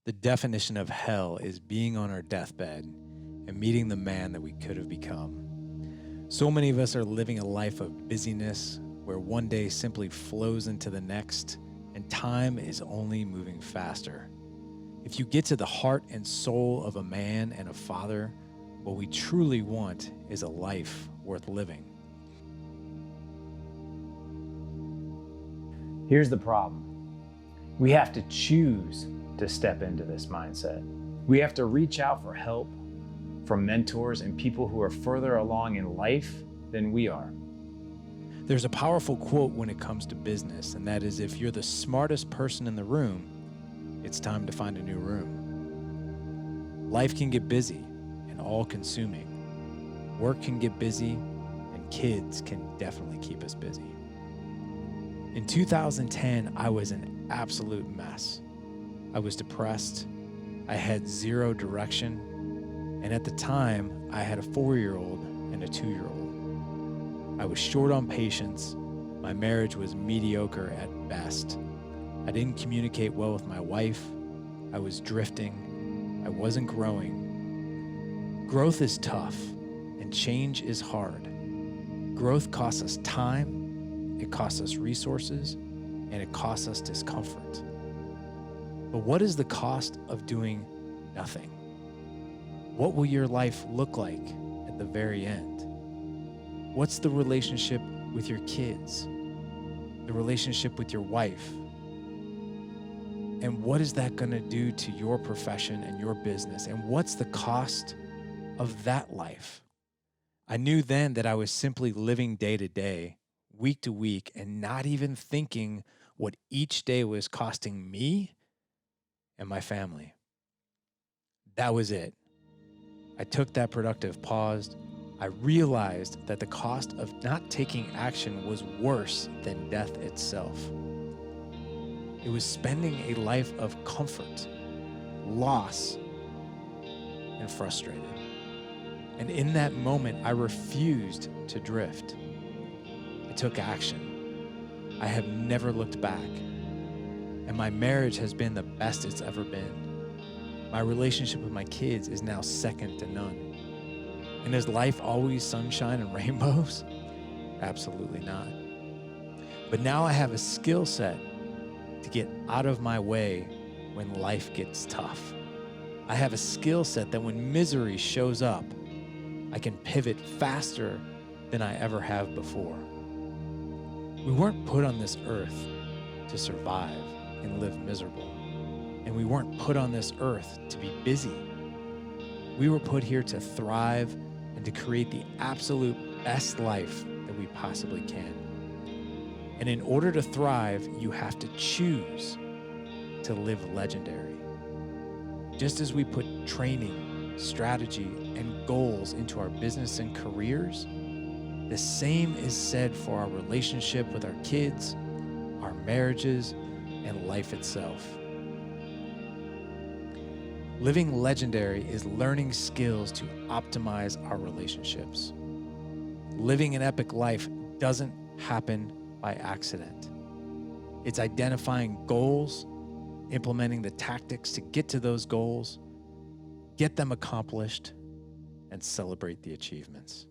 The definition of hell is being on our deathbed and meeting the man that we could have become. So many of us are living a life of busyness where one day simply flows into the next and time is only moving faster. If you get to the heart and soul of a man and a father, what we truly want is a life worth living. Here's the problem. We have to choose to step into this mindset. We have to reach out for help from mentors and people who are further along in life than we are. There's a powerful quote when it comes to business, and that is, if you're the smartest person in the room, it's time to find a new room. Life can get busy and all-consuming. Work can get busy, and kids can definitely keep us busy. In 2010, I was an absolute mess. I was depressed. I had zero direction. And at the time, I had a 4-year-old and a 2-year-old. I was short on patience. My marriage was mediocre at best. I didn't communicate well with my wife. I was drifting. I wasn't growing. Growth is tough, and change is hard. Growth costs us time, it costs us resources, and it costs us discomfort. But what is the cost of doing nothing? What will your life look like at the very end? What's the relationship with your kids? The relationship with your wife? And what is that going to do to your profession and your business? And what's the cost of that life? I knew then that I was simply living day to day, week to week, and not even thinking what each day was costing me and my family. That was it. I took that productive pause. I realized that the cost of not taking action was worse than death itself. It was spending a life of comfort, loss, and frustrated. And in that moment, I refused to drift. I took action. I have never looked back. And my marriage has been the best it's ever been. My relationship with my kids is now second to none. And is life always sunshine and rainbows? Absolutely not. But now I have a skill set to get out of my way when life gets tough. I have a skill set that when misery shows up, I can pivot faster than I ever have before. We weren't put on this earth to survive and live miserable. And we weren't put on this earth to be busy. We were put here to thrive and to create the absolute best life that we possibly can. And in order to thrive, you have to choose to live legendary. Just as we put training, strategy, and goals into our business and careers, the same is said for our relationship with our kids, our marriages, and life itself. Living legendary is learning skills to optimize our relationships. Living an epic life doesn't happen by accident. It's identifying goals, implementing the tactics to get to those goals, get them accomplished, and celebrate the achievements.